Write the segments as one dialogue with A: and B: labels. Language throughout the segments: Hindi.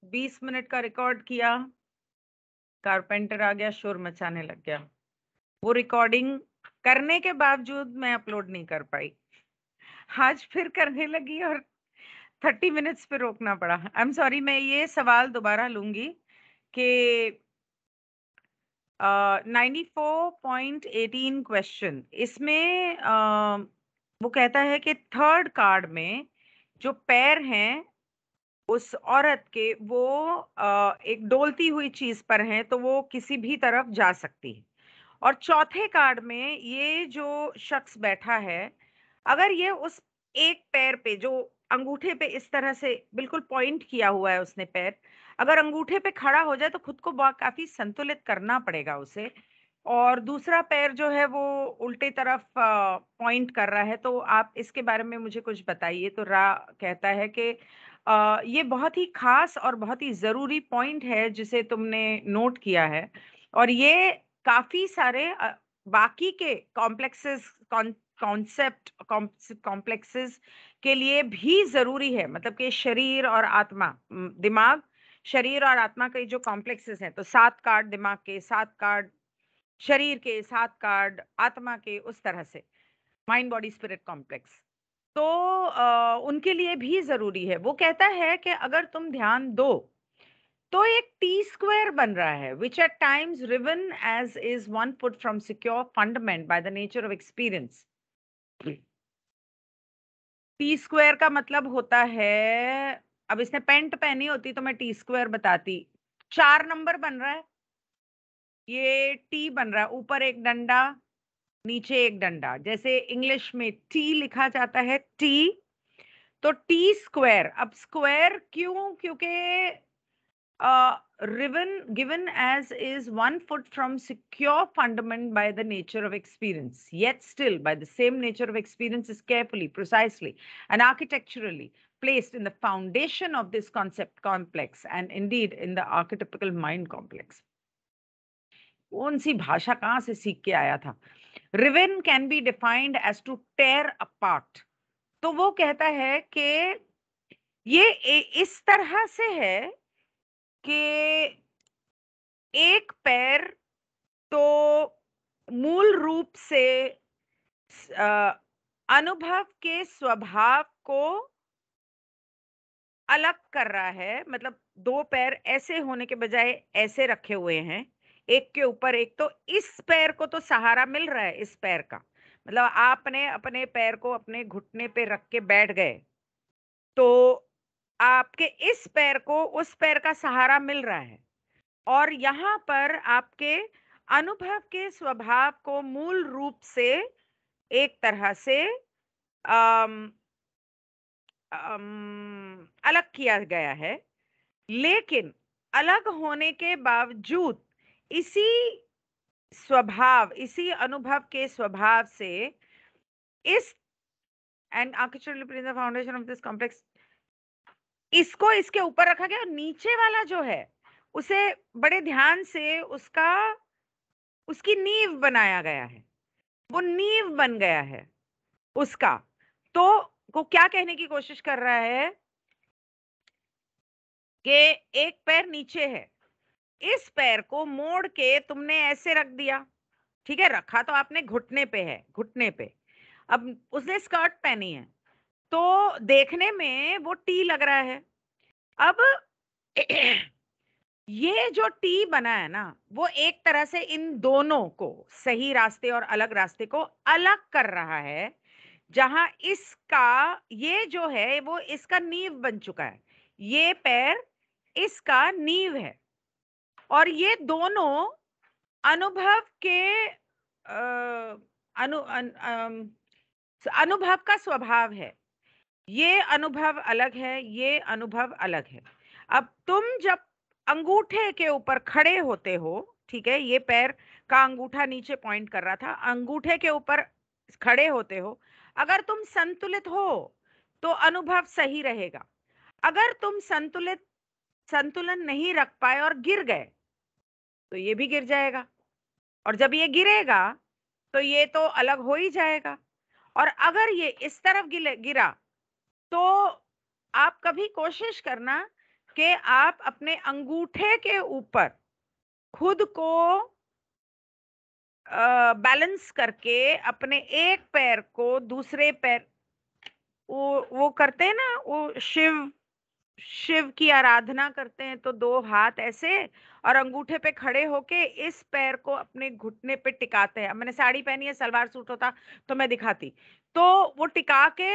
A: 20 मिनट का रिकॉर्ड किया, कारपेंटर आ गया, शोर मचाने लग गया। वो रिकॉर्डिंग करने के बावजूद मैं अपलोड नहीं कर पाई। आज फिर करने लगी और 30 मिनट्स पे रोकना पड़ा। आई एम सॉरी, मैं ये सवाल दोबारा लूँगी कि 94.18 क्वेश्चन इसमें वो कहता है कि थर्ड कार्ड में जो पैर हैं उस औरत के वो एक डोलती हुई चीज पर हैं तो वो किसी भी तरफ जा सकती है। और चौथे कार्ड में ये जो शख्स बैठा है, अगर ये उस एक पैर पे जो अंगूठे पे इस तरह से बिल्कुल पॉइंट किया हुआ है उसने पैर, अगर अंगूठे पे खड़ा हो जाए तो खुद को काफी संतुलित करना पड़ेगा उसे। और दूसरा पैर जो है वो उल्टे तरफ पॉइंट कर रहा है। तो आप इसके बारे में मुझे कुछ बताइए। तो रा कहता है कि ये बहुत ही खास और बहुत ही जरूरी पॉइंट है जिसे तुमने नोट किया है, और ये काफी सारे बाकी के कॉम्प्लेक्सेस कॉन्सेप्ट कॉम्प्लेक्सेस के लिए भी जरूरी है। मतलब कि शरीर और आत्मा, दिमाग, शरीर और आत्मा के जो कॉम्प्लेक्सेस हैं, तो 7 कार्ड दिमाग के, 7 कार्ड शरीर के, 7 कार्ड आत्मा के, उस तरह से माइंड बॉडी स्पिरिट कॉम्प्लेक्स। तो उनके लिए भी जरूरी है। वो कहता है कि अगर तुम ध्यान दो तो एक टी स्क्वायर बन रहा है, विच एट टाइम्स रिवन edge is 1 foot from secure fundament by the nature of experience. T square का मतलब होता है, अब इसने पेंट पहनी होती तो मैं टी स्क्वायर बताती। 4 नंबर बन रहा है, ये टी बन रहा है, ऊपर एक डंडा, नीचे एक डंडा। जैसे इंग्लिश में टी लिखा जाता है टी, तो टी स्क्वायर। अब स्क्वायर क्यों? क्योंकि riven given as is 1 foot from secure fundament by the nature of experience, yet still by the same nature of experience is carefully, precisely, and architecturally placed in the foundation of this concept complex, and indeed in the archetypical mind complex. कौन सी भाषा कहाँ से सीख के आया था? Riven can be defined as to tear apart. तो वो कहता है कि ये इस तरह से है कि एक पैर तो मूल रूप से अनुभव के स्वभाव को अलग कर रहा है। मतलब 2 पैर ऐसे होने के बजाय ऐसे रखे हुए हैं, एक के ऊपर एक। तो इस पैर को तो सहारा मिल रहा है, इस पैर का। मतलब आपने अपने पैर को अपने घुटने पे रख के बैठ गए, तो आपके इस पैर को उस पैर का सहारा मिल रहा है। और यहाँ पर आपके अनुभव के स्वभाव को मूल रूप से एक तरह से अम, अलग किया गया है। लेकिन अलग होने के बावजूद इसी स्वभाव, इसी अनुभव के स्वभाव से इस and architectural the foundation of this complex, इसको इसके ऊपर रखा गया। और नीचे वाला जो है उसे बड़े ध्यान से उसकी नींव बनाया गया है, वो नींव बन गया है उसका। तो वो क्या कहने की कोशिश कर रहा है कि एक पैर नीचे है, इस पैर को मोड़ के तुमने ऐसे रख दिया। ठीक है, रखा तो आपने घुटने पे है, घुटने पे। अब उसने स्कर्ट पहनी है, तो देखने में वो टी लग रहा है। अब ये जो टी बना है ना, वो एक तरह से इन दोनों को, सही रास्ते और अलग रास्ते को अलग कर रहा है। जहां इसका, ये जो है वो इसका नींव बन चुका है, ये पैर इसका नींव है। और ये दोनों अनुभव के अ, अनु अन, अनुभव का स्वभाव है। ये अनुभव अलग है, ये अनुभव अलग है। अब तुम जब अंगूठे के ऊपर खड़े होते हो, ठीक है, ये पैर का अंगूठा नीचे पॉइंट कर रहा था, अंगूठे के ऊपर खड़े होते हो, अगर तुम संतुलित हो तो अनुभव सही रहेगा। अगर तुम संतुलन नहीं रख पाए और गिर गए तो ये भी गिर जाएगा। और जब ये गिरेगा तो ये तो अलग हो ही जाएगा। और अगर ये इस तरफ गिरा तो आप कभी कोशिश करना कि आप अपने अंगूठे के ऊपर खुद को बैलेंस करके अपने एक पैर को दूसरे पैर, वो करते हैं ना, वो शिव शिव की आराधना करते हैं, तो दो हाथ ऐसे और अंगूठे पे खड़े होके इस पैर को अपने घुटने पे टिकाते हैं। अब मैंने साड़ी पहनी है, सलवार सूट होता तो मैं दिखाती। तो वो टिका के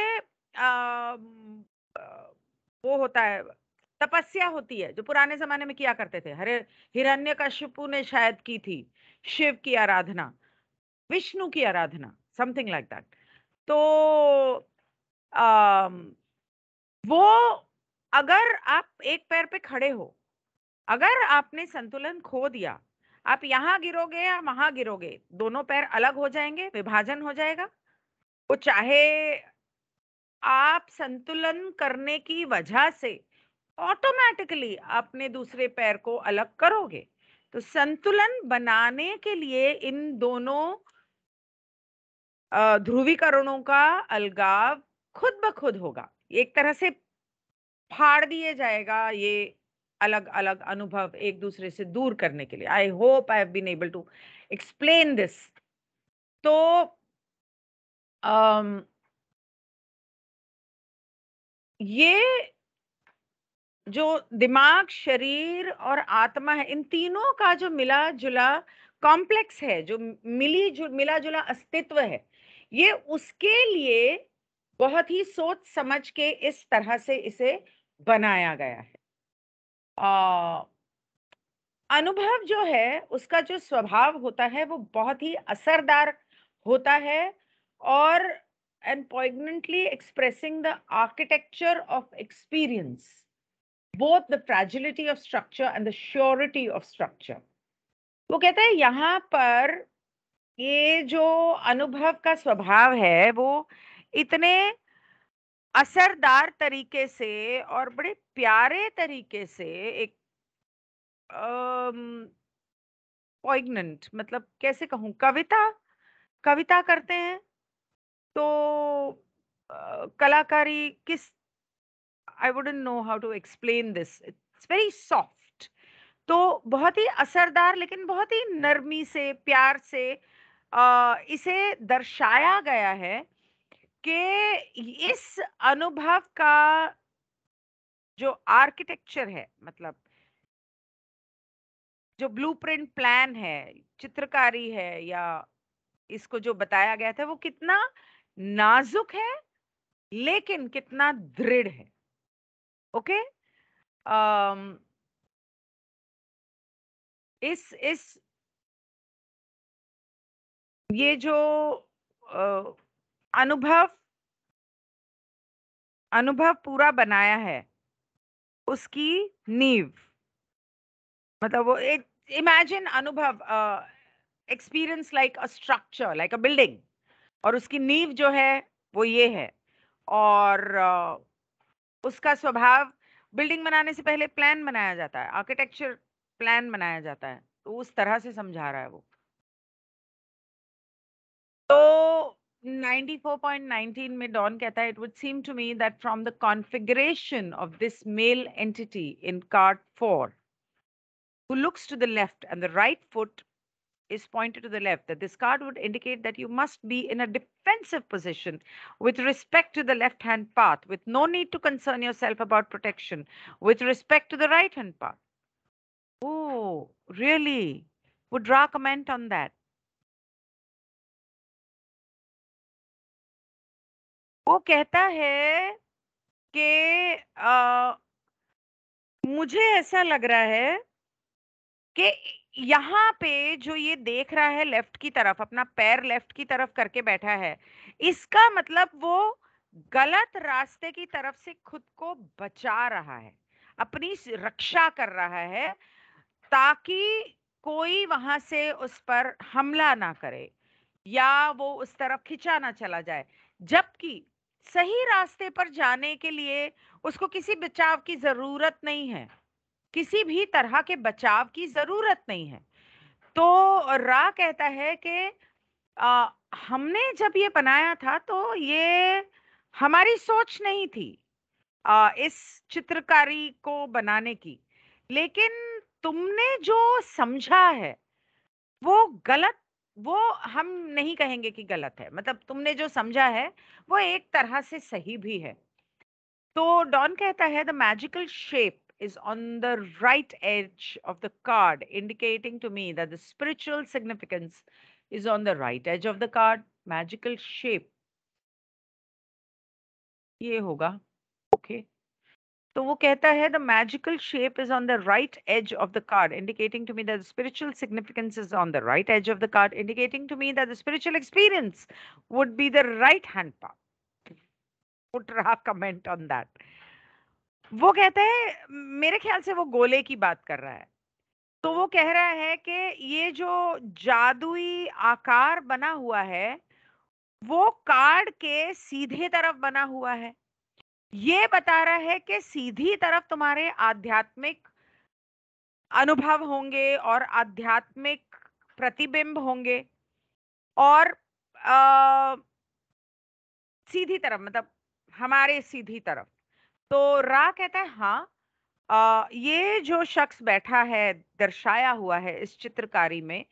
A: वो होता है, तपस्या होती है जो पुराने जमाने में किया करते थे। हरे हिरण्यकशिपु ने शायद की थी शिव की आराधना, विष्णु की आराधना, समथिंग लाइक दैट। तो अम, वो, अगर आप एक पैर पे खड़े हो, अगर आपने संतुलन खो दिया, आप यहाँ गिरोगे या वहां गिरोगे, दोनों पैर अलग हो जाएंगे, विभाजन हो जाएगा। वो चाहे आप संतुलन करने की वजह से ऑटोमेटिकली अपने दूसरे पैर को अलग करोगे। तो संतुलन बनाने के लिए इन दोनों ध्रुवीकरणों का अलगाव खुद ब खुद होगा, एक तरह से फाड़ दिए जाएगा ये अलग अलग अनुभव एक दूसरे से दूर करने के लिए। I hope I have been able to explain this. तो अम, ये जो दिमाग, शरीर और आत्मा है, इन तीनों का जो मिला जुला कॉम्प्लेक्स है, जो मिला जुला अस्तित्व है, ये उसके लिए बहुत ही सोच समझ के इस तरह से इसे बनाया गया है। आ, अनुभव जो है उसका जो स्वभाव होता है वो बहुत ही असरदार होता है, और and poignantly expressing the architecture of experience, both the fragility of structure and the surety of structure। वो कहता है यहाँ पर ये जो अनुभव का स्वभाव है वो इतने असरदार तरीके से और बड़े प्यारे तरीके से एक पॉइग्नेंट, मतलब कैसे कहूँ, कविता कविता करते हैं। तो कलाकारी किस, I wouldn't know how to explain this, it's very soft. तो बहुत ही असरदार लेकिन बहुत ही नरमी से, प्यार से इसे दर्शाया गया है कि इस अनुभव का जो आर्किटेक्चर है, मतलब जो ब्लूप्रिंट प्लान है, चित्रकारी है, या इसको जो बताया गया था वो कितना नाजुक है लेकिन कितना दृढ़ है। ओके। अम इस ये जो अ, अनुभव अनुभव पूरा बनाया है, उसकी नींव, मतलब वो एक, इमेजिन अनुभव, experience like a structure, like a building, और उसकी नींव जो है वो ये है। और उसका स्वभाव, बिल्डिंग बनाने से पहले प्लान बनाया जाता है, आर्किटेक्चर प्लान बनाया जाता है, तो उस तरह से समझा रहा है वो। तो 94.19 में डॉन कहता है, it would seem to me that from the configuration of this male entity in card 4, who looks to the left and the right foot is pointed to the left, that this card would indicate that you must be in a defensive position with respect to the left hand path, with no need to concern yourself about protection with respect to the right hand path. Oh, really? Would Ra comment on that? वो कहता है कि मुझे ऐसा लग रहा है कि यहाँ पे जो ये देख रहा है लेफ्ट की तरफ, अपना पैर लेफ्ट की तरफ करके बैठा है, इसका मतलब वो गलत रास्ते की तरफ से खुद को बचा रहा है, अपनी रक्षा कर रहा है, ताकि कोई वहां से उस पर हमला ना करे या वो उस तरफ खिंचा ना चला जाए। जबकि सही रास्ते पर जाने के लिए उसको किसी बचाव की जरूरत नहीं है, किसी भी तरह के बचाव की जरूरत नहीं है। तो रा कहता है कि हमने जब ये बनाया था तो ये हमारी सोच नहीं थी, इस चित्रकारी को बनाने की। लेकिन तुमने जो समझा है वो गलत, वो हम नहीं कहेंगे कि गलत है, मतलब तुमने जो समझा है वो एक तरह से सही भी है। तो डॉन कहता है the magical shape is on the right edge of the card, indicating to me that the spiritual significance is on the right edge of the card. Magical shape ये होगा, ओके। तो वो कहता है the magical shape is on the right edge of the card, indicating to me that spiritual significance is on the right edge of the card, indicating to me that the spiritual experience would be the right hand path. Put रहा कमेंट ऑन दैट। वो कहता है, मेरे ख्याल से वो गोले की बात कर रहा है। तो वो कह रहा है कि ये जो जादुई आकार बना हुआ है वो कार्ड के सीधे तरफ बना हुआ है। ये बता रहा है कि सीधी तरफ तुम्हारे आध्यात्मिक अनुभव होंगे और आध्यात्मिक प्रतिबिंब होंगे। और सीधी तरफ मतलब हमारे सीधी तरफ। तो रा कहता है हाँ, ये जो शख्स बैठा है, दर्शाया हुआ है इस चित्रकारी में,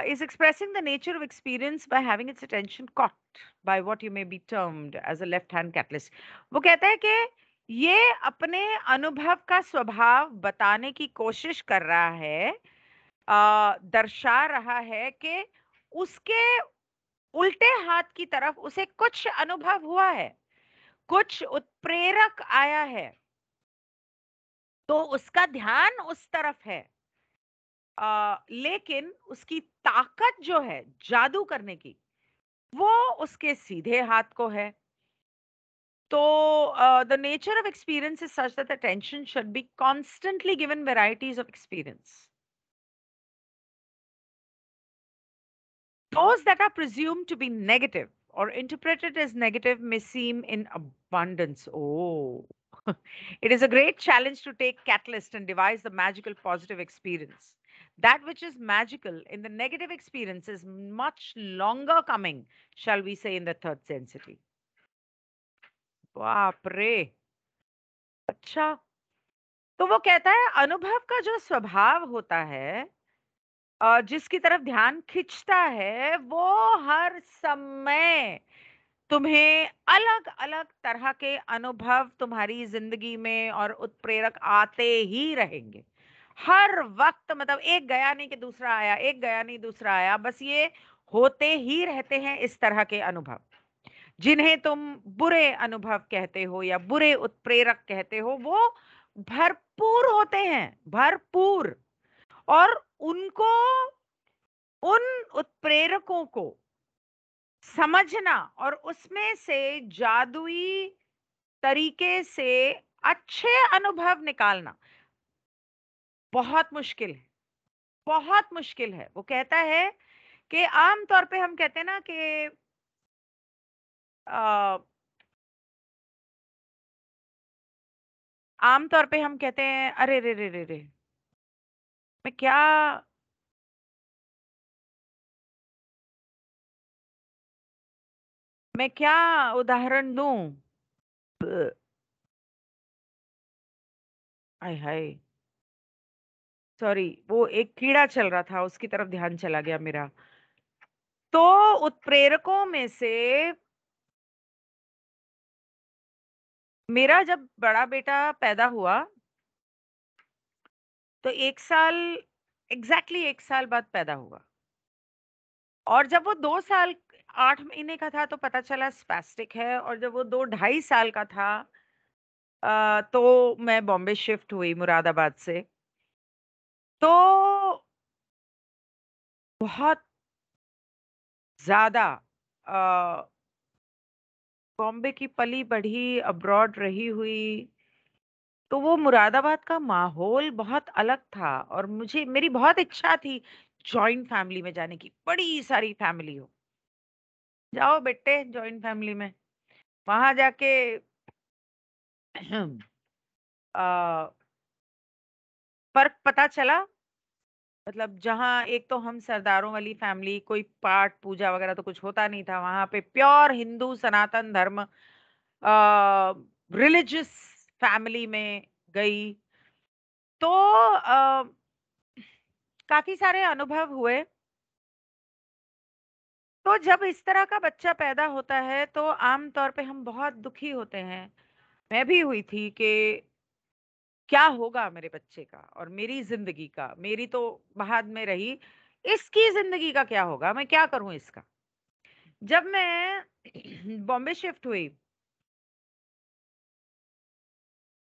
A: is expressing the nature of experience by having its attention caught by what you may be termed as a left hand catalyst. वो कहता है कि ये अपने अनुभव का स्वभाव बताने की कोशिश कर रहा है, दर्शा रहा है कि उसके उल्टे हाथ की तरफ उसे कुछ अनुभव हुआ है, कुछ उत्प्रेरक आया है, तो उसका ध्यान उस तरफ है। लेकिन उसकी ताकत जो है जादू करने की वो उसके सीधे हाथ को है। तो the nature of experience is such that attention should be constantly given varieties of experience. Those that are presumed to be negative or interpreted as negative may seem in abundance. Oh, it is a great challenge to take catalyst and devise the magical positive experience. That which is magical in the negative experience is much longer coming, shall we say, in the third sensitivity. बाप रे, अच्छा। तो वो कहता है अनुभव का जो स्वभाव होता है, जिसकी तरफ ध्यान खिंचता है, वो हर समय तुम्हें अलग-अलग तरह के अनुभव तुम्हारी ज़िंदगी में और उत्प्रेरक आते ही रहेंगे। हर वक़्त, मतलब एक गया नहीं कि दूसरा आया, एक गया नहीं दूसरा आया, बस ये होते ही रहते हैं इस तरह के अनुभव। जिन्हें तुम बुरे अनुभव कहते हो या बुरे उत्प्रेरक कहते हो, वो भरपूर होते हैं, भरपूर। और उनको, उन उत्प्रेरकों को समझना और उसमें से जादुई तरीके से अच्छे अनुभव निकालना बहुत मुश्किल है, बहुत मुश्किल है। वो कहता है कि आम तौर पे हम कहते हैं ना कि अ, आम तौर पे हम कहते हैं अरे रे रे रे रे, मैं क्या मैं क्या उदाहरण दूं। ब- आय हाय, सॉरी, वो एक कीड़ा चल रहा था उसकी तरफ ध्यान चला गया मेरा। तो उत्प्रेरकों में से मेरा जब बड़ा बेटा पैदा हुआ तो 1 साल, एग्ज़ैक्टली 1 साल बाद पैदा हुआ। और जब वो 2 साल 8 महीने का था तो पता चला स्पैस्टिक है, और जब वो 2 ढाई साल का था तो मैं बॉम्बे शिफ्ट हुई मुरादाबाद से। तो बहुत ज़्यादा अ, बॉम्बे की पली-बढ़ी, अब्रॉड रही हुई, तो वो मुरादाबाद का माहौल बहुत अलग था और मुझे, मेरी बहुत इच्छा थी जॉइंट फैमिली में जाने की, बड़ी सारी फैमिली हो। जाओ बेटे जॉइंट फैमिली में, वहाँ जाके अ, फ़र्क पता चला। मतलब जहाँ एक तो हम सरदारों वाली फैमिली, कोई पाठ पूजा वगैरह तो कुछ होता नहीं था, वहाँ पे प्योर हिंदू सनातन धर्म, रिलीजियस फैमिली में गई, तो काफ़ी सारे अनुभव हुए। तो जब इस तरह का बच्चा पैदा होता है, तो आम तौर पे हम बहुत दुखी होते हैं। मैं भी हुई थी कि क्या होगा मेरे बच्चे का और मेरी ज़िंदगी का? मेरी तो बाद में रही, इसकी ज़िंदगी का क्या होगा? मैं क्या करूँ इसका? जब मैं बॉम्बे शिफ्ट हुई,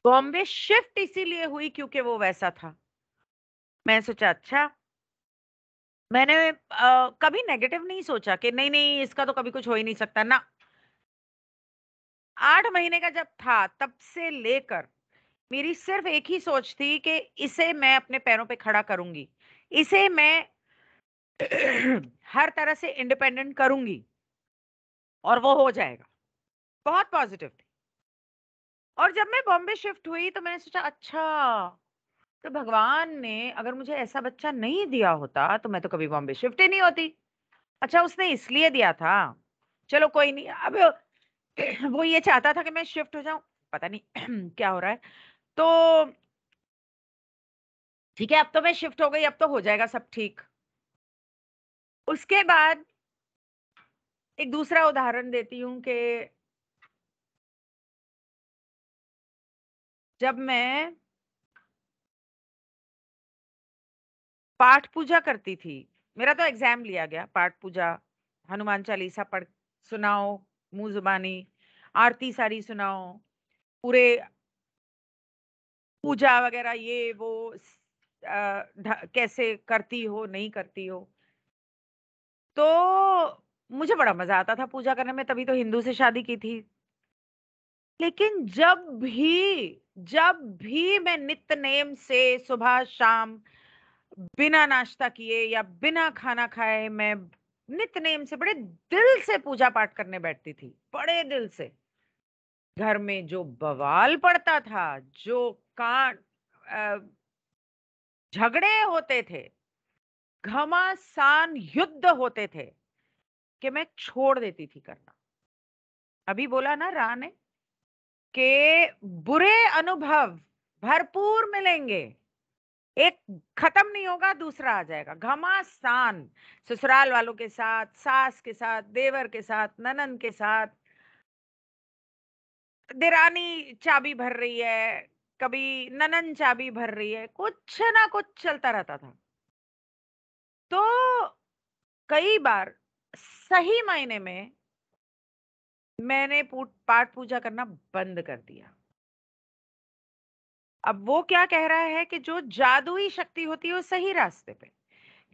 A: बॉम्बे शिफ्ट इसीलिए हुई क्योंकि वो वैसा था। मैं सोचा अच्छा, मैंने कभी नेगेटिव नहीं सोचा कि नहीं-नहीं इसका तो कभी कुछ हो ही नहीं सकता, ना। 8 महीने का जब था, तब से लेकर मेरी सिर्फ एक ही सोच थी कि इसे मैं अपने पैरों पे खड़ा करूँगी। इसे मैं हर तरह से इंडिपेंडेंट करूँगी और वो हो जाएगा। बहुत पॉज़िटिव थी। और जब मैं बॉम्बे शिफ्ट हुई तो मैंने सोचा अच्छा, तो भगवान ने अगर मुझे ऐसा बच्चा नहीं दिया होता तो मैं तो कभी बॉम्बे शिफ्ट ही नहीं होती। अच्छा, उसने इसलिए दिया था। चलो कोई नहीं, अब वो ये चाहता था कि मैं शिफ्ट हो जाऊँ, पता नहीं क्या हो रहा है। तो ठीक है, अब तो मैं शिफ्ट हो गई, अब तो हो जाएगा सब ठीक। उसके बाद एक दूसरा उदाहरण देती हूँ कि जब मैं पाठ पूजा करती थी, मेरा तो एग्ज़ाम लिया गया, पाठ पूजा, हनुमान चालीसा पढ़ सुनाओ, मुँह ज़ुबानी, आरती सारी सुनाओ, पूरे पूजा वग़ैरह ये वो कैसे करती हो, नहीं करती हो। तो मुझे बड़ा मज़ा आता था पूजा करने में, तभी तो हिंदू से शादी की थी। लेकिन जब भी मैं नित्य नेम से सुबह-शाम बिना नाश्ता किए या बिना खाना खाए मैं नित्य नेम से बड़े दिल से पूजा पाठ करने बैठती थी, बड़े दिल से। घर में जो बवाल पड़ता था, जो अ, झगड़े होते थे, घमासान युद्ध होते थे कि मैं छोड़ देती थी करना। अभी बोला ना रा ने कि बुरे अनुभव भरपूर मिलेंगे। एक खत्म नहीं होगा, दूसरा आ जाएगा। घमासान ससुराल वालों के साथ, सास के साथ, देवर के साथ, ननंद के साथ, देरानी चाबी भर रही है, कभी ननंद चाबी भर रही है, कुछ ना कुछ चलता रहता था। तो कई बार सही मायने में मैंने पाठ पूजा करना बंद कर दिया। अब वो क्या कह रहा है कि जो जादुई शक्ति होती है वो सही रास्ते पे।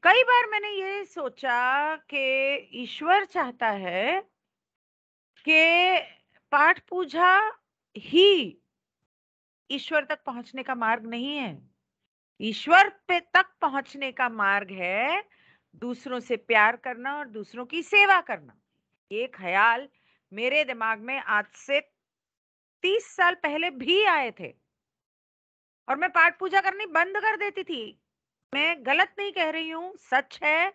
A: कई बार मैंने ये सोचा कि ईश्वर चाहता है कि पाठ पूजा ही ईश्वर तक पहुंचने का मार्ग नहीं है। ईश्वर पे तक पहुंचने का मार्ग है दूसरों से प्यार करना और दूसरों की सेवा करना। ये ख्याल मेरे दिमाग में आज से 30 साल पहले भी आए थे और मैं पाठ पूजा करनी बंद कर देती थी। मैं गलत नहीं कह रही हूँ, सच है।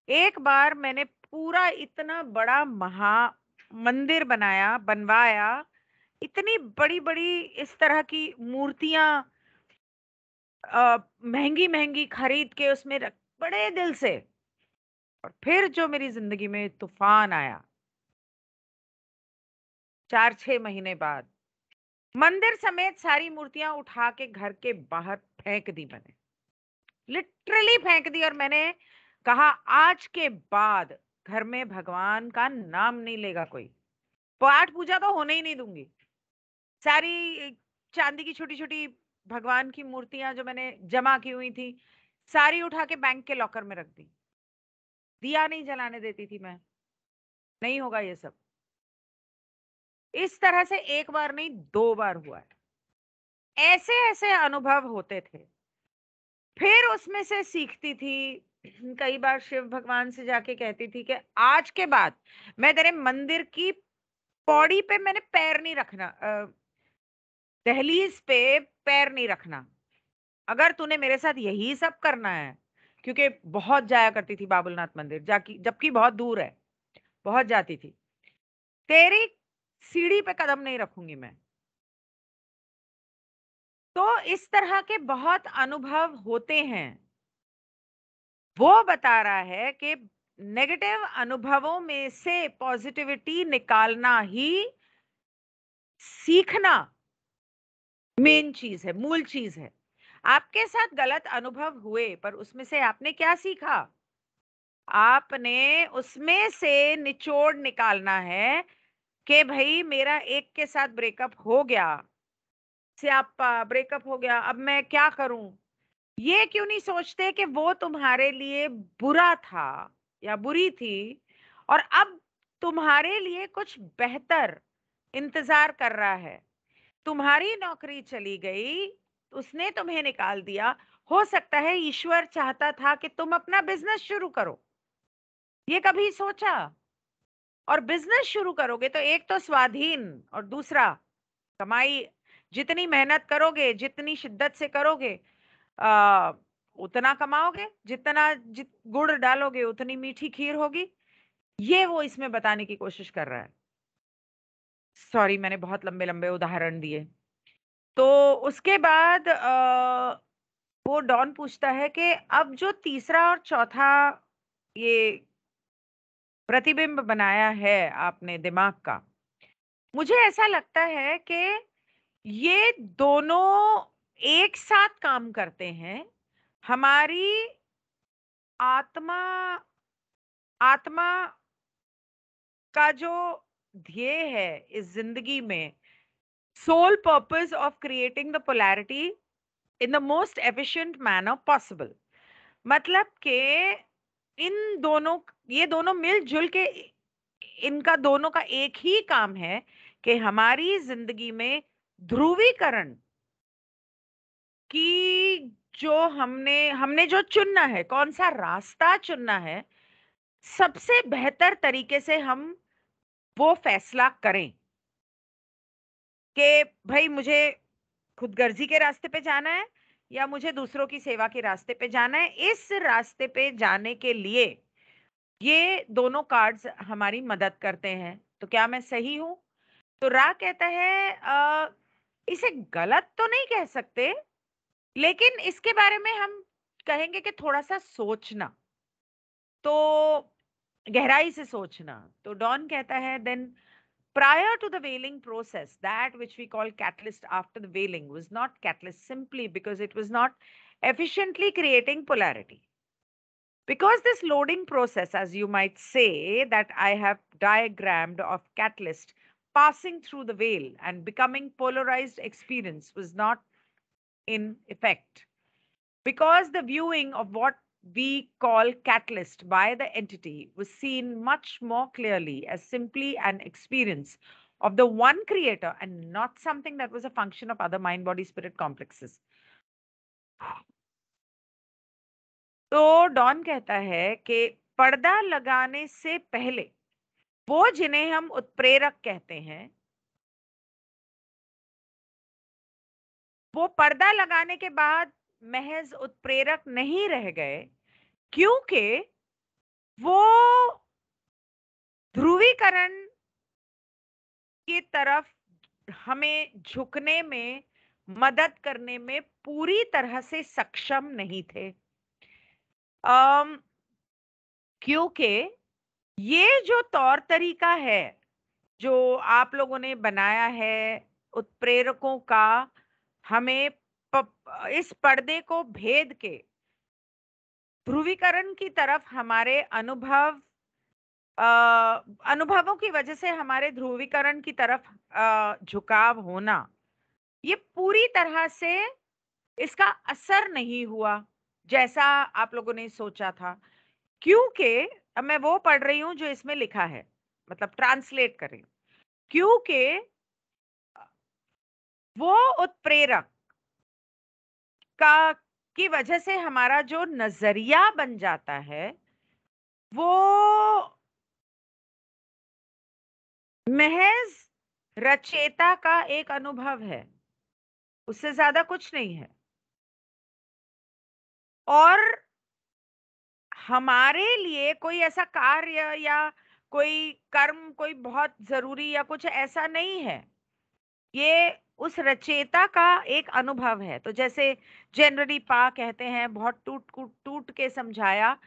A: एक बार मैंने पूरा इतना बड़ा महा मंदिर बनवाया, इतनी बड़ी-बड़ी इस तरह की मूर्तियाँ महँगी-महँगी खरीद के उसमें रख बड़े दिल से। और फिर जो मेरी ज़िंदगी में तूफ़ान आया, 4-6 महीने बाद, मंदिर समेत सारी मूर्तियाँ उठा के घर के बाहर फेंक दी मैंने। लिटरली फेंक दी और मैंने कहा आज के बाद घर में भगवान का नाम नहीं लेगा कोई। पाठ पूजा तो होने ही नहीं दूँगी। सारी चांदी की छोटी-छोटी भगवान की मूर्तियाँ जो मैंने जमा की हुई थी, सारी उठा के बैंक के लॉकर में रख दी। दिया नहीं जलाने देती थी मैं, नहीं होगा ये सब। इस तरह से एक बार नहीं 2 बार हुआ है। ऐसे-ऐसे अनुभव होते थे। फिर उसमें से सीखती थी, कई बार शिव भगवान से जाके कहती थी कि आज के बाद मैं तेरे मंदिर की पौड़ी पे मैंने पैर नहीं रखना, दहलीज पे पैर नहीं रखना। अगर तूने मेरे साथ यही सब करना है, क्योंकि बहुत जाया करती थी बाबुलनाथ मंदिर, जाकि जबकि बहुत दूर है, बहुत जाती थी। तेरी सीढ़ी पे कदम नहीं रखूंगी मैं। तो इस तरह के बहुत अनुभव होते हैं। वो बता रहा है कि नेगेटिव अनुभवों में से पॉजिटिविटी निकालना ही सीखना मेन चीज है, मूल चीज है। आपके साथ गलत अनुभव हुए, पर उसमें से आपने क्या सीखा? आपने उसमें से निचोड़ निकालना है कि भाई मेरा एक के साथ ब्रेकअप हो गया, स्यापा ब्रेकअप हो गया, अब मैं क्या करूं? ये क्यों नहीं सोचते कि वो तुम्हारे लिए बुरा था या बुरी थी, और अब तुम्हारे लिए कुछ बेहतर इंतजार कर रहा है। तुम्हारी नौकरी चली गई, उसने तुम्हें निकाल दिया। हो सकता है ईश्वर चाहता था कि तुम अपना बिजनेस शुरू करो। ये कभी सोचा? और बिजनेस शुरू करोगे तो एक तो स्वाधीन, और दूसरा कमाई। जितनी मेहनत करोगे, जितनी शिद्दत से करोगे, आ, उतना कमाओगे। गुड़ डालोगे उतनी मीठी खीर होगी। ये वो इसमें बताने की कोशिश कर रहा है। सॉरी, मैंने बहुत लंबे लंबे उदाहरण दिए। तो उसके बाद वो डॉन पूछता है कि अब जो तीसरा और चौथा ये प्रतिबिंब बनाया है आपने दिमाग का, मुझे ऐसा लगता है कि ये दोनों एक साथ काम करते हैं। हमारी आत्मा आत्मा का जो ध्येय है इस जिंदगी में, soul purpose of creating the polarity in the most efficient manner possible. मतलब कि इन दोनों ये दोनों मिलजुल के, इनका दोनों का एक ही काम है कि हमारी जिंदगी में ध्रुवीकरण की, जो हमने हमने जो चुनना है, कौन सा रास्ता चुनना है, सबसे बेहतर तरीके से हम वो फैसला करें कि भाई मुझे खुदगर्जी के रास्ते पे जाना है या मुझे दूसरों की सेवा के रास्ते पे जाना है। इस रास्ते पे जाने के लिए ये दोनों कार्ड्स हमारी मदद करते हैं। तो क्या मैं सही हूं? तो रा कहता है इसे गलत तो नहीं कह सकते, लेकिन इसके बारे में हम कहेंगे कि थोड़ा सा सोचना, तो गहराई से सोचना। तो डॉन कहता है then prior to the veiling process, that which we call catalyst after the veiling was not catalyst simply because it was not efficiently creating polarity. Because this loading process, as you might say, that I have diagrammed of catalyst passing through the veil and becoming polarized experience was not in effect. Because the viewing of what we call catalyst by the entity was seen much more clearly as simply an experience of the one creator and not something that was a function of other mind body spirit complexes. तो डॉन कहता है कि पर्दा लगाने से पहले वो जिन्हें हम उत्प्रेरक कहते हैं, वो पर्दा लगाने के बाद महज उत्प्रेरक नहीं रह गए, क्योंकि वो ध्रुवीकरण की तरफ हमें झुकने में, मदद करने में पूरी तरह से सक्षम नहीं थे। क्योंकि ये जो तौर तरीका है जो आप लोगों ने बनाया है उत्प्रेरकों का, हमें इस पर्दे को भेद के ध्रुवीकरण की तरफ हमारे अ, अनुभवों की वजह से हमारे ध्रुवीकरण की तरफ झुकाव होना, ये पूरी तरह से इसका असर नहीं हुआ जैसा आप लोगों ने सोचा था। क्योंकि अब मैं वो पढ़ रही हूं जो इसमें लिखा है, मतलब ट्रांसलेट कर रही हूं। क्योंकि वो उत्प्रेरक का की वजह से हमारा जो नजरिया बन जाता है, वो महज रचेता का एक अनुभव है, उससे ज्यादा कुछ नहीं है। और हमारे लिए कोई ऐसा कार्य या कोई कर्म कोई बहुत जरूरी या कुछ ऐसा नहीं है। ये उस रचयिता का एक अनुभव है। तो जैसे जनरली पा कहते हैं, बहुत टूट के समझाया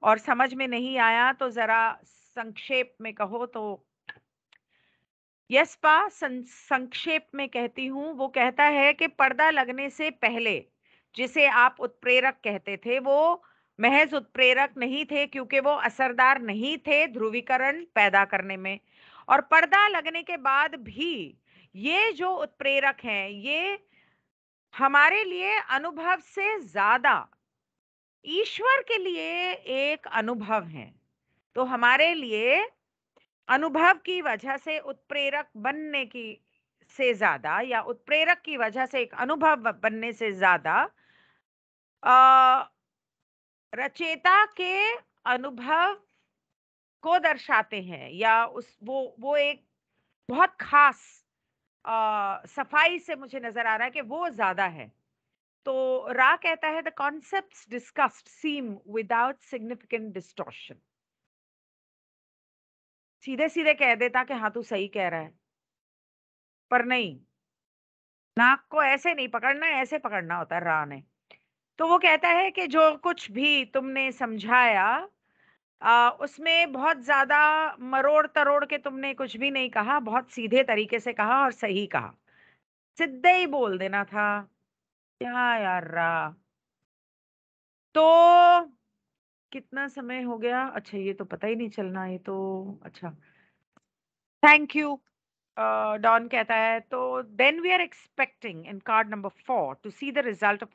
A: और समझ में नहीं आया तो जरा संक्षेप में कहो तो यस पा संक्षेप में कहती हूँ। वो कहता है कि पर्दा लगने से पहले जिसे आप उत्प्रेरक कहते थे वो महज उत्प्रेरक नहीं थे, क्योंकि वो असरदार नहीं थे ध्रुवीकरण पैदा करने में। और पर्दा लगने के बाद भी ये जो उत्प्रेरक हैं ये हमारे लिए अनुभव से ज्यादा ईश्वर के लिए एक अनुभव है। तो हमारे लिए अनुभव की वजह से उत्प्रेरक बनने की से ज्यादा या उत्प्रेरक की वजह से एक अनुभव बनने से ज्यादा अ, रचयिता के अनुभव को दर्शाते हैं, या उस वो एक बहुत खास सफाई से मुझे नजर आ रहा है कि वो ज्यादा है। तो रा कहता है the concepts discussed seem without significant distortion. सीधे सीधे कह देता कि हाँ तू सही कह रहा है, पर नहीं, नाक को ऐसे नहीं पकड़ना, ऐसे पकड़ना होता है रा ने। तो वो कहता है कि जो कुछ भी तुमने समझाया उसमें बहुत ज्यादा मरोड़ तरोड़ के तुमने कुछ भी नहीं कहा, बहुत सीधे तरीके से कहा और सही कहा, सीधे ही बोल देना था। क्या यार रा। तो कितना समय हो गया? अच्छा ये तो पता ही नहीं चलना, ये तो अच्छा, थैंक यू। डॉन कहता है तो then we are expecting in card number 4 to see the result of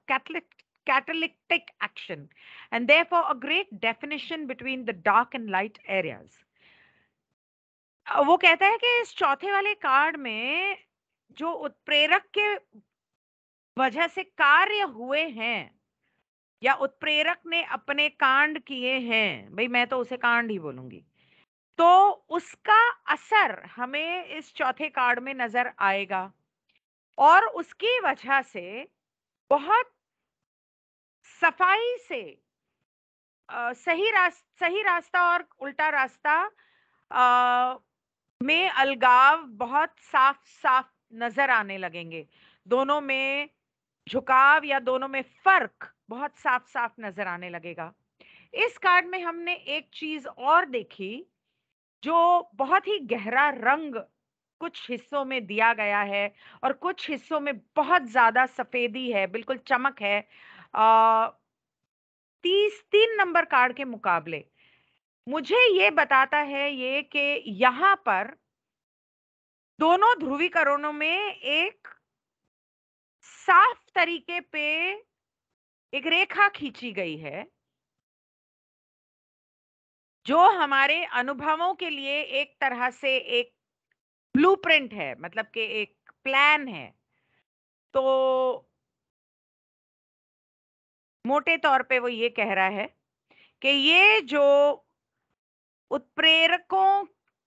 A: catalytic action and therefore a great definition between the dark and light areas. वो कहता है कि इस चौथे वाले कार्ड में जो उत्प्रेरक के वजह से कार्य हुए हैं या उत्प्रेरक ने अपने कांड किए हैं, भाई मैं तो उसे कांड ही बोलूंगी, तो उसका असर हमें इस चौथे कार्ड में नजर आएगा। और उसकी वजह से बहुत सफाई से सही रास्ता और उल्टा रास्ता में अलगाव बहुत साफ साफ नजर आने लगेंगे। दोनों में झुकाव या दोनों में फर्क बहुत साफ साफ नजर आने लगेगा। इस कार्ड में हमने एक चीज और देखी, जो बहुत ही गहरा रंग कुछ हिस्सों में दिया गया है और कुछ हिस्सों में बहुत ज्यादा सफेदी है, बिल्कुल चमक है। 3 नंबर कार्ड के मुकाबले मुझे ये बताता है ये कि यहाँ पर दोनों ध्रुवीकरणों में एक साफ तरीके पे एक रेखा खींची गई है, जो हमारे अनुभवों के लिए एक तरह से एक ब्लूप्रिंट है, मतलब कि एक प्लान है। तो मोटे तौर पे वो ये कह रहा है कि ये जो उत्प्रेरकों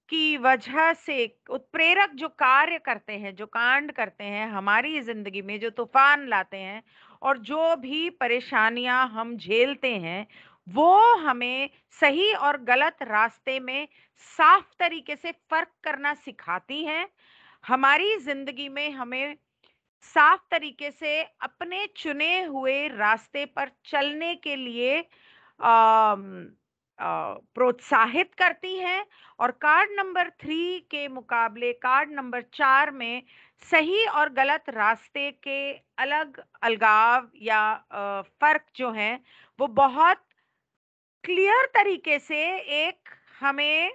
A: की वजह से, उत्प्रेरक जो कार्य करते हैं, जो कांड करते हैं हमारी जिंदगी में, जो तूफान लाते हैं और जो भी परेशानियां हम झेलते हैं, वो हमें सही और गलत रास्ते में साफ तरीके से फर्क करना सिखाती हैं। हमारी जिंदगी में हमें साफ तरीके से अपने चुने हुए रास्ते पर चलने के लिए प्रोत्साहित करती हैं। और कार्ड नंबर 3 के मुकाबले कार्ड नंबर 4 में सही और गलत रास्ते के अलग अलगाव या फर्क जो हैं वो बहुत क्लियर तरीके से एक हमें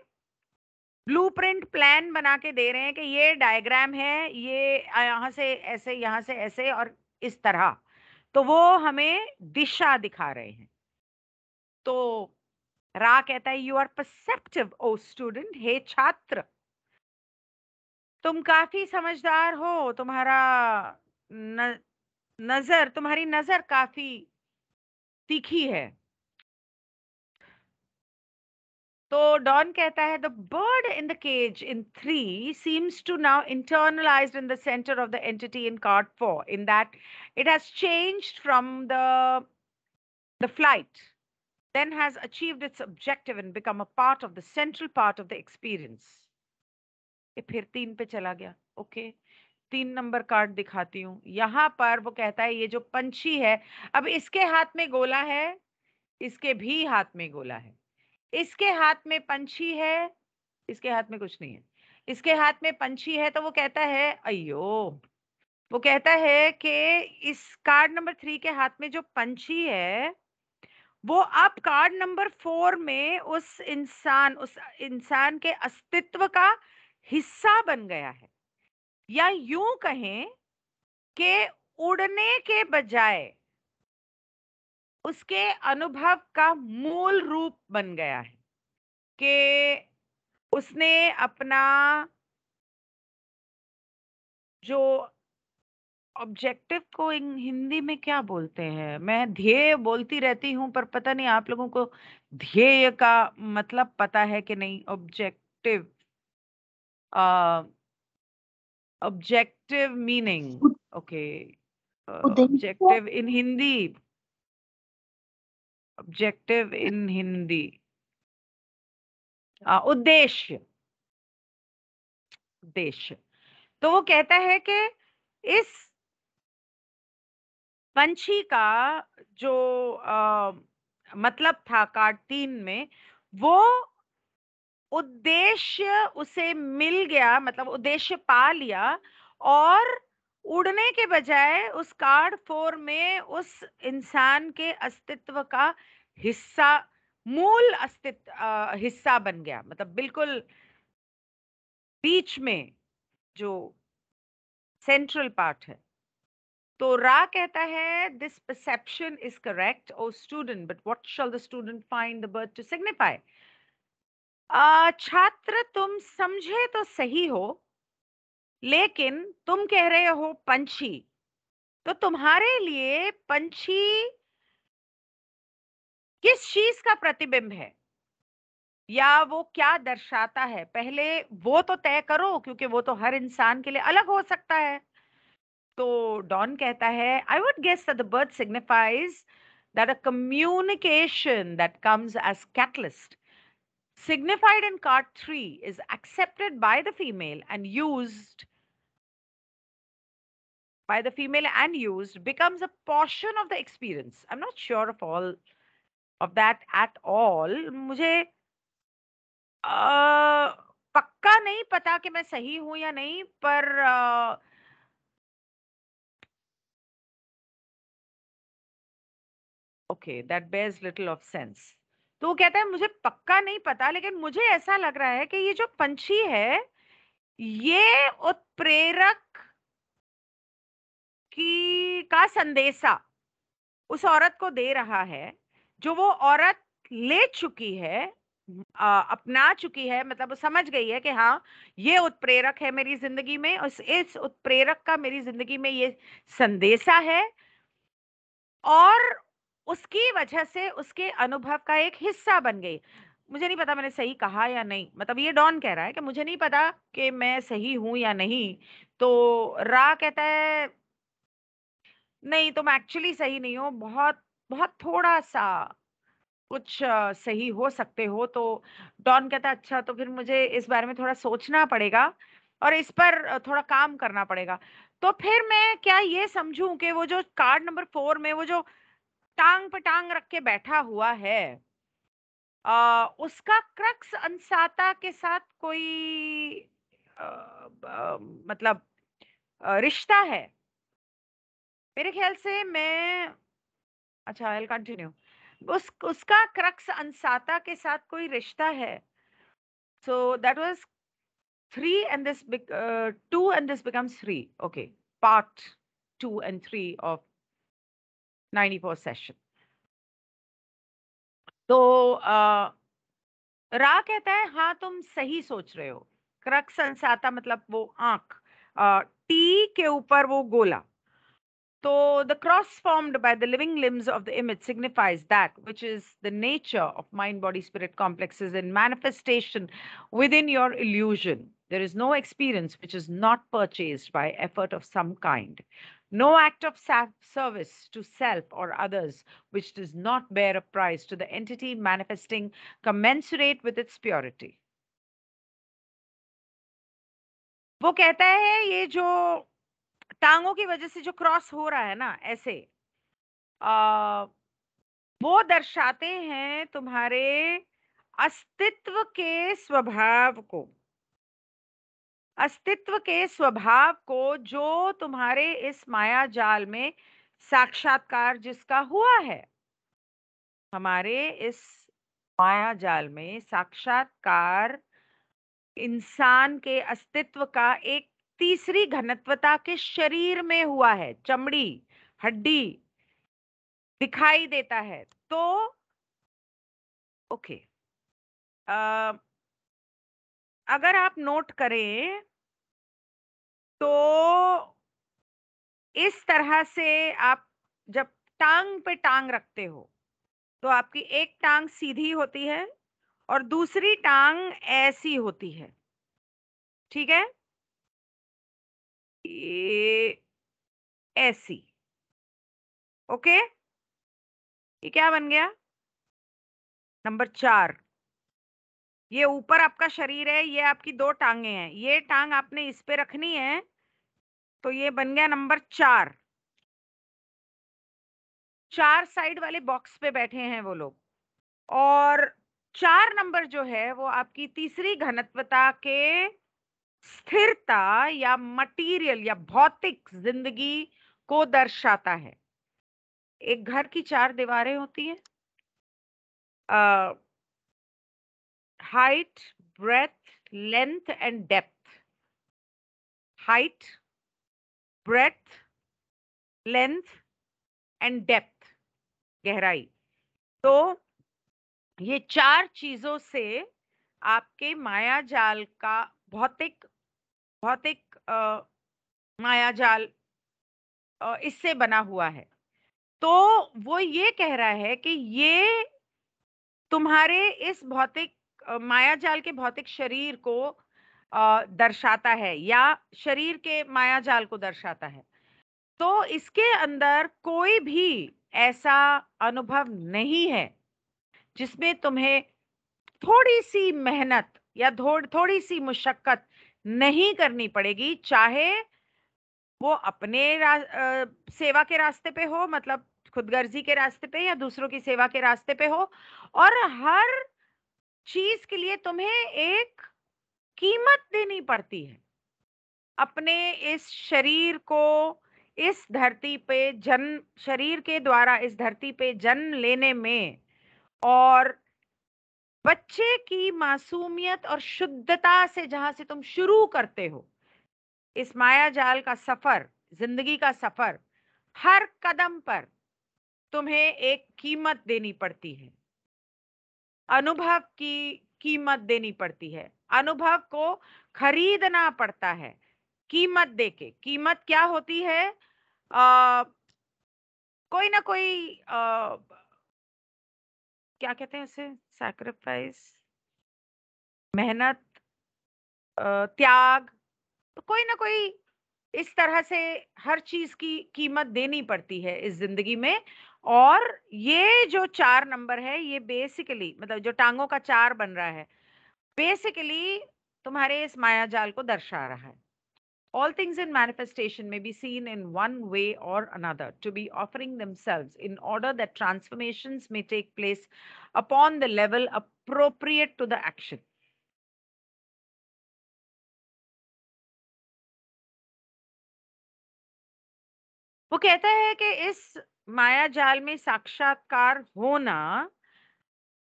A: ब्लूप्रिंट प्लान बना के दे रहे हैं कि ये डायग्राम है, ये यहाँ से ऐसे, यहाँ से ऐसे और इस तरह। तो वो हमें दिशा दिखा रहे हैं। तो रा कहता है you are perceptive O student, हे छात्र तुम काफी समझदार हो, तुम्हारा न, तुम्हारी नजर काफी तीखी है। तो डॉन कहता है the bird in the cage in 3 seems to now internalized in the center of the entity in card 4, in that it has changed from the flight, then has achieved its objective and become a part of the central part of the experience. ये फिर 3 पे चला गया। ओके, 3 नंबर कार्ड दिखाती हूँ। यहाँ पर वो कहता है ये जो पंछी है, अब इसके हाथ में गोला है, इसके भी हाथ में गोला है। इसके हाथ में पंछी है, इसके हाथ में कुछ नहीं है। इसके हाथ में पंछी है तो वो कहता है अయ్యో! वो कहता है कि इस कार्ड नंबर 3 के हाथ में जो पंछी है, वो अब कार्ड नंबर 4 में उस इंसान के अस्तित्व का हिस्सा बन गया है। या यूं कहें कि उड़ने के बजाय उसके अनुभव का मूल रूप बन गया है कि उसने अपना जो ऑब्जेक्टिव को हिंदी में क्या बोलते हैं? मैं ध्येय बोलती रहती हूँ पर पता नहीं आप लोगों को ध्येय का मतलब पता है कि नहीं? ऑब्जेक्टिव ऑब्जेक्टिव मीनिंग
B: उद-
A: ओके
B: उद्देश्य।
A: ऑब्जेक्टिव इन हिंदी ऑब्जेक्टिव इन हिंदी उद्देश्य उद्देश्य तो वो कहता है कि इस पंछी का जो मतलब था कार्ड 3 में वो उद्देश्य उसे मिल गया मतलब उद्देश्य पा लिया और उड़ने के बजाय उस कार्ड 4 में उस इंसान के अस्तित्व का हिस्सा मूल हिस्सा बन गया मतलब बिल्कुल बीच में जो सेंट्रल पार्ट है तो रा कहता है this perception is correct O student but what shall the student find the word to signify छात्र तुम समझे तो सही हो लेकिन तुम कह रहे हो पंछी तो तुम्हारे लिए पंछी किस चीज का प्रतिबिंब है या वो क्या दर्शाता है पहले वो तो तय करो क्योंकि वो तो हर इंसान के लिए अलग हो सकता है तो डॉन कहता है I would guess that the bird signifies that a communication that comes as catalyst signified in card 3 is accepted by the female and used becomes a portion of the experience. I'm not sure of all of that at all. मुझे पक्का नहीं पता कि मैं सही हूं या नहीं पर okay that bears little of sense तो वो कहता है मुझे पक्का नहीं पता लेकिन मुझे ऐसा लग रहा है कि ये जो पंछी है ये उत्प्रेरक की का संदेशा उस औरत को दे रहा है जो वो औरत ले चुकी है अपना चुकी है मतलब वो समझ गई है कि हाँ ये उत्प्रेरक है मेरी जिंदगी में इस उत्प्रेरक का मेरी जिंदगी में ये संदेशा है और उसकी वजह से उसके अनुभव का एक हिस्सा बन गई मुझे नहीं पता मैंने सही कहा या नहीं मतलब ये डॉन कह रहा है कि मुझे नहीं पता कि मैं सही हूं या नहीं तो रा कहता है नहीं तुम एक्चुअली सही नहीं हो बहुत बहुत थोड़ा सा कुछ सही हो सकते हो तो डॉन कहता है अच्छा तो फिर मुझे इस बारे में थोड़ा सोचना पड़ेगा और इस पर थोड़ा काम करना पड़ेगा तो फिर मैं क्या ये समझूं कि वो जो कार्ड नंबर 4 में वो जो टांग पे टांग रख के बैठा हुआ है उसका क्रक्स अनसाता के साथ कोई मतलब रिश्ता है मेरे ख्याल से मैं अच्छा आई विल कंटिन्यू उसका क्रक्स अनसाता के साथ कोई रिश्ता है so that was 3 and this 2 and this becomes 3 okay part 2 and 3 of 94 session तो रा कहता है हाँ तुम सही सोच रहे हो क्रक्स अनसाता मतलब वो आंख टी के ऊपर वो गोला So the cross formed by the living limbs of the image signifies that which is the nature of mind, body, spirit complexes in manifestation within your illusion. There is no experience which is not purchased by effort of some kind. No act of service to self or others which does not bear a price to the entity manifesting commensurate with its purity. वो कहता है ये जो टांगों की वजह से जो क्रॉस हो रहा है ना ऐसे, आ, वो दर्शाते हैं तुम्हारे अस्तित्व के स्वभाव को, अस्तित्व के स्वभाव को, जो तुम्हारे इस माया जाल में साक्षात्कार जिसका हुआ है। हमारे इस माया जाल में साक्षात्कार इंसान के अस्तित्व का एक तीसरी घनत्वता के शरीर में हुआ है, चमड़ी हड्डी दिखाई देता है। तो ओके, अगर आप नोट करें तो इस तरह से आप जब टांग पे टांग रखते हो तो आपकी एक टांग सीधी होती है और दूसरी टांग ऐसी होती है, ठीक है, ये ऐसी। ओके, ये क्या बन गया? नंबर 4। ये ऊपर आपका शरीर है, ये आपकी 2 टांगे हैं, ये टांग आपने इस पे रखनी है, तो ये बन गया नंबर 4। 4 साइड वाले बॉक्स पे बैठे हैं वो लोग। और 4 नंबर जो है वो आपकी तीसरी घनत्वता के स्थिरता या मटीरियल या भौतिक जिंदगी को दर्शाता है। एक घर की 4 दीवारें होती हैं, height, breadth, length and depth. Height, breadth, length and depth, गहराई। तो ये 4 चीजों से आपके माया जाल का भौतिक भौतिक माया जाल इससे बना हुआ है। तो वो ये कह रहा है कि ये तुम्हारे इस भौतिक माया जाल के भौतिक शरीर को दर्शाता है या शरीर के माया जाल को दर्शाता है। तो इसके अंदर कोई भी ऐसा अनुभव नहीं है जिसमें तुम्हें थोड़ी सी मेहनत या थोड़ी सी मुशक्कत नहीं करनी पड़ेगी, चाहे वो अपने सेवा के रास्ते पे हो, मतलब खुदगर्जी के रास्ते पे, या दूसरों की सेवा के रास्ते पे हो। और हर चीज के लिए तुम्हें एक कीमत देनी पड़ती है। अपने इस शरीर को इस धरती पे जन्म, शरीर के द्वारा इस धरती पे जन्म लेने में, और बच्चे की मासूमियत और शुद्धता से जहां से तुम शुरू करते हो इस माया जाल का सफर, जिंदगी का सफर, हर कदम पर तुम्हें एक कीमत देनी पड़ती है, अनुभव की कीमत देनी पड़ती है, अनुभव को खरीदना पड़ता है कीमत देके। कीमत क्या होती है? कोई ना कोई क्या कहते हैं उसे, सैक्रिफाइस, मेहनत, त्याग, तो कोई ना कोई इस तरह से हर चीज की कीमत देनी पड़ती है इस जिंदगी में। और ये जो 4 नंबर है ये बेसिकली, मतलब जो टांगों का 4 बन रहा है, बेसिकली तुम्हारे इस माया जाल को दर्शा रहा है। All things in manifestation may be seen in one way or another to be offering themselves in order that transformations may take place upon the level appropriate to the action. वो कहता है कि इस माया जाल में साक्षात्कार होना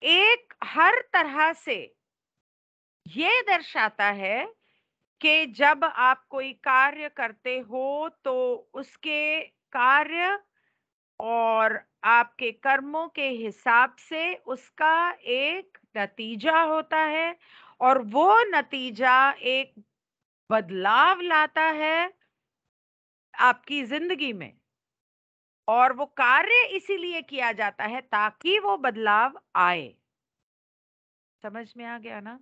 A: एक हर तरह से ये दर्शाता है कि जब आप कोई कार्य करते हो तो उसके कार्य और आपके कर्मों के हिसाब से उसका एक नतीजा होता है, और वो नतीजा एक बदलाव लाता है आपकी जिंदगी में। और वो कार्य इसीलिए किया जाता है ताकि वो बदलाव आए। समझ में आ गया ना?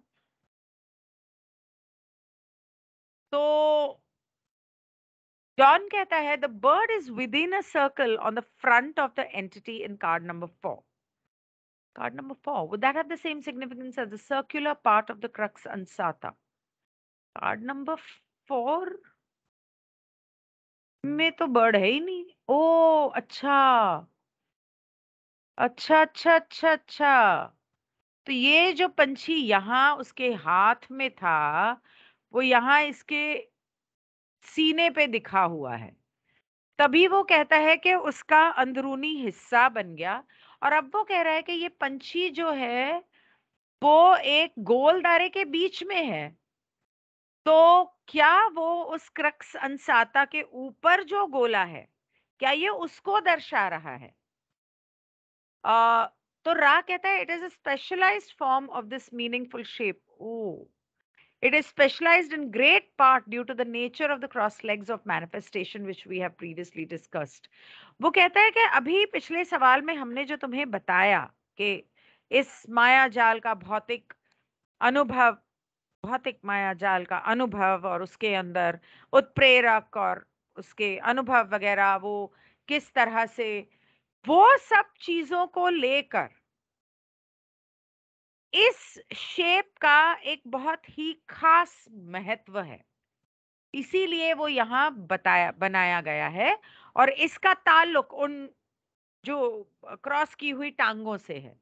A: तो जॉन कहता है the bird is with in a circle on the front of the entity in card number 4. Card number 4, would that have the same significance as the circular part of the crux ansata? Card number 4 में तो बर्ड है ही नहीं। ओ अच्छा, अच्छा अच्छा अच्छा अच्छा। तो ये जो पंछी यहाँ उसके हाथ में था, वो यहाँ इसके सीने पे दिखा हुआ है, तभी वो कहता है कि उसका अंदरूनी हिस्सा बन गया। और अब वो कह रहा है कि ये पंछी जो है वो एक गोल दायरे के बीच में है, तो क्या वो उस क्रक्स अंसाता के ऊपर जो गोला है, क्या ये उसको दर्शा रहा है? आ, तो रा कहता है it is a specialized form of this meaningful shape. Oh, it is specialized in great part due to the nature of the cross legs of manifestation which we have previously discussed. वो कहता है कि अभी पिछले सवाल में हमने जो तुम्हें बताया कि इस माया जाल का भौतिक अनुभव, भौतिक माया जाल का अनुभव और उसके अंदर उत्प्रेरक और उसके अनुभव वगैरह, वो किस तरह से वो सब चीजों को लेकर इस शेप का एक बहुत ही खास महत्व है, इसीलिए वो यहाँ बताया बनाया गया है। और इसका ताल्लुक उन जो क्रॉस की हुई टांगों से है।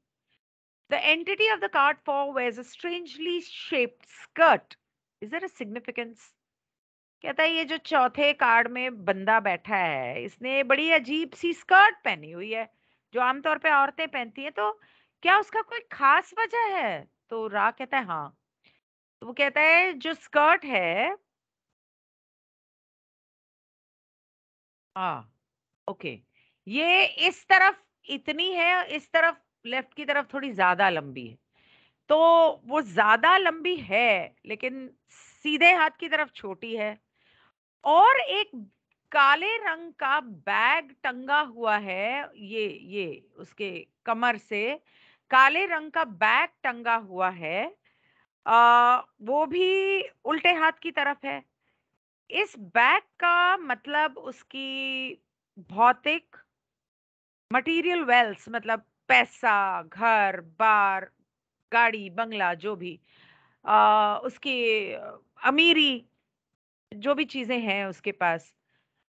A: The entity of the card four wears a strangely shaped skirt. Is there a significance? कहता है ये जो चौथे कार्ड में बंदा बैठा है, इसने बड़ी अजीब सी स्कर्ट पहनी हुई है, जो आमतौर पे औरतें पहनती हैं, तो क्या उसका कोई खास वजह है? तो रा कहता है हाँ। तो वो कहता है जो स्कर्ट है, हाँ, ओके, ये इस तरफ इतनी है, इस तरफ लेफ्ट की तरफ थोड़ी ज्यादा लंबी है, तो वो ज्यादा लंबी है लेकिन सीधे हाथ की तरफ छोटी है। और एक काले रंग का बैग टंगा हुआ है, ये उसके कमर से काले रंग का बैग टंगा हुआ है, वो भी उल्टे हाथ की तरफ है। इस बैग का मतलब उसकी भौतिक मटेरियल वेल्थ, मतलब पैसा, घर बार, गाड़ी बंगला, जो भी उसकी अमीरी, जो भी चीजें हैं उसके पास,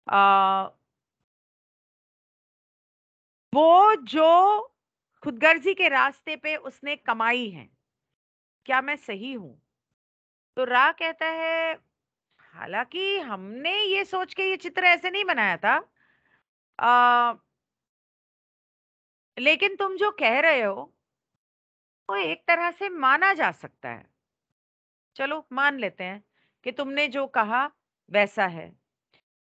A: आ, वो जो खुदगर्जी के रास्ते पे उसने कमाई है, क्या मैं सही हूं? तो रा कहता है हालांकि हमने ये सोच के ये चित्र ऐसे नहीं बनाया था, आ, लेकिन तुम जो कह रहे हो वो एक तरह से माना जा सकता है। चलो मान लेते हैं कि तुमने जो कहा वैसा है।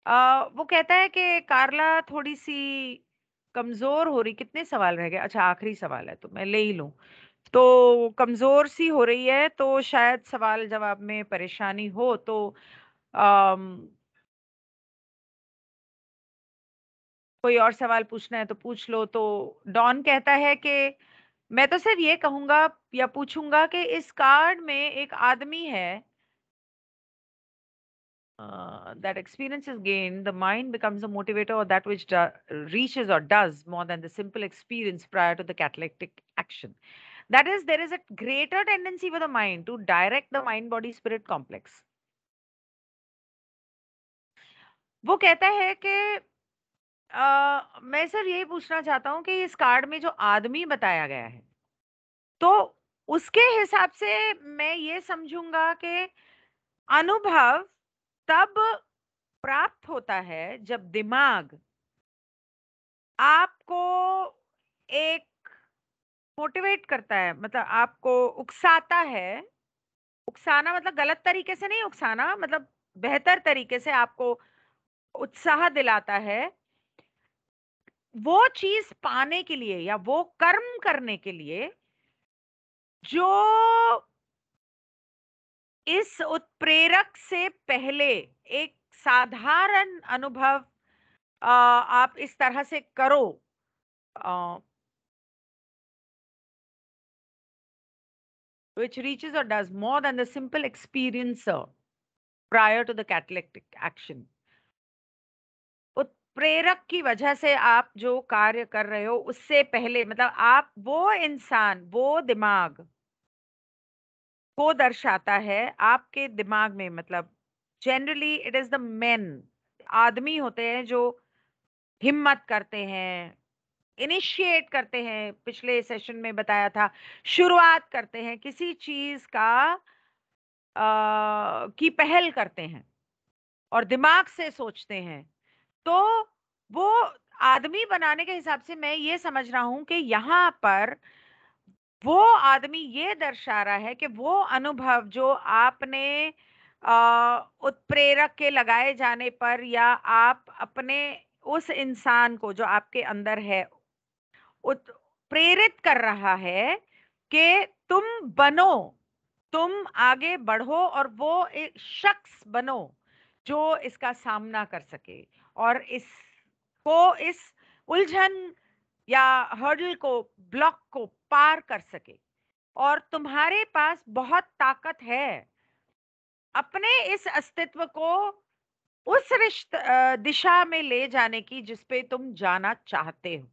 A: वो कहता है कि कार्ला थोड़ी सी कमजोर हो रही, कितने सवाल रह गए? अच्छा आखिरी सवाल है तो मैं ले ही लूं। तो कमजोर सी हो रही है, तो शायद सवाल जवाब में परेशानी हो, तो अम, कोई और सवाल पूछना है तो पूछ लो। तो डॉन कहता है कि मैं तो सिर्फ ये कहूंगा या पूछूंगा कि इस कार्ड में एक आदमी है, that experience is gained, the mind becomes a motivator, or that which reaches or does more than the simple experience prior to the catalytic action. That is, there is a greater tendency for the mind to direct the mind body spirit complex. वो कहता है कि मैं सर यही पूछना चाहता हूँ कि इस कार्ड में जो आदमी बताया गया है, तो उसके हिसाब से मैं ये समझूंगा कि अनुभव तब प्राप्त होता है जब दिमाग आपको एक मोटिवेट करता है, मतलब आपको उकसाता है। उकसाना मतलब गलत तरीके से नहीं, उकसाना मतलब बेहतर तरीके से आपको उत्साह दिलाता है, वो चीज पाने के लिए या वो कर्म करने के लिए जो इस उत्प्रेरक से पहले एक साधारण अनुभव आप इस तरह से करो, which reaches or does more than the simple experiencer prior to the catalytic action. उत्प्रेरक की वजह से आप जो कार्य कर रहे हो उससे पहले, मतलब आप वो इंसान, वो दिमाग को दर्शाता है आपके दिमाग में, मतलब generally it is the main, आदमी होते हैं जो हिम्मत करते हैं, इनिशिएट करते हैं, पिछले सेशन में बताया था, शुरुआत करते हैं किसी चीज का की पहल करते हैं और दिमाग से सोचते हैं, तो वो आदमी बनाने के हिसाब से मैं ये समझ रहा हूं कि यहाँ पर वो आदमी ये दर्शा रहा है कि वो अनुभव जो आपने उत्प्रेरक के लगाए जाने पर, या आप अपने उस इंसान को जो आपके अंदर है प्रेरित कर रहा है कि तुम बनो, तुम आगे बढ़ो और वो एक शख्स बनो जो इसका सामना कर सके और इस उलझन या हर्डल को, ब्लॉक को पार कर सके। और तुम्हारे पास बहुत ताकत है अपने इस अस्तित्व को उस दिशा में ले जाने की जिस पे तुम जाना चाहते हो।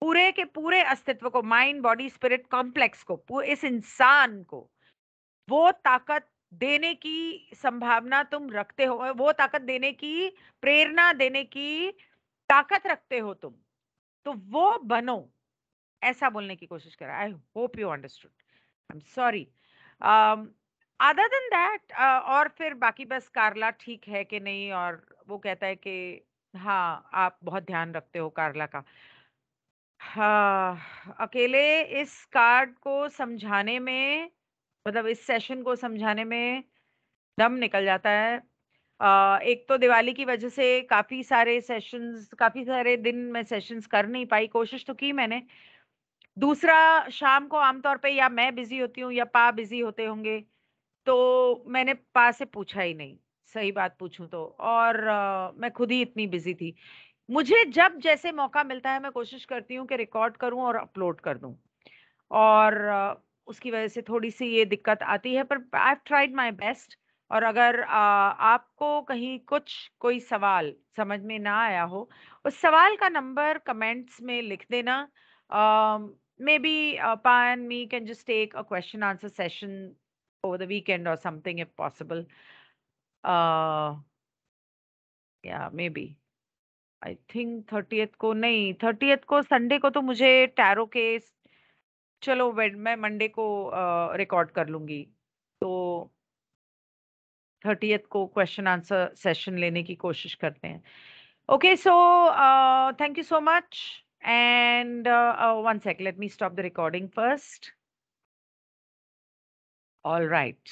A: पूरे के पूरे अस्तित्व को, माइंड बॉडी स्पिरिट कॉम्प्लेक्स को, इस इंसान को वो ताकत देने की संभावना तुम रखते हो, वो ताकत देने की, प्रेरणा देने की ताकत रखते हो तुम। तो वो बनो, ऐसा बोलने की कोशिश करा। I hope you understood. I am sorry. Other than that, और फिर बाकी बस कार्ला ठीक है कि नहीं, और वो कहता है कि हाँ आप बहुत ध्यान रखते हो कार्ला का। हाँ, अकेले इस कार्ड को समझाने में, मतलब इस सेशन को समझाने में दम निकल जाता है। एक तो दिवाली की वजह से काफी सारे सेशंस, काफी सारे दिन में सेशंस कर नहीं पाई, कोशिश तो की मैंने। दूसरा, शाम को आमतौर पे या मैं बिजी होती हूँ या पा बिजी होते होंगे, तो मैंने पा से पूछा ही नहीं, सही बात पूछूं तो। और मैं खुद ही इतनी बिजी थी। मुझे जब जैसे मौका मिलता है मैं कोशिश करती हूँ कि रिकॉर्ड करूँ और अपलोड कर दूँ, और उसकी वजह से थोड़ी सी ये दिक्कत आती है, पर I have tried my best. और अगर आपको कहीं कुछ कोई सवाल समझ में ना आया हो, उस सवाल का नंबर कमेंट्स में लिख देना। May be Pa and me can just take a question answer session over the weekend or something if possible. uh yeah, maybe. I think 30th को नहीं, 30th को संडे को तो मुझे टैरो के, चलो मैं मंडे को रिकॉर्ड कर लूंगी। तो 30th को क्वेश्चन आंसर सेशन लेने की कोशिश करते हैं। Okay, so thank you so much. And one sec, let me stop the recording first. All right.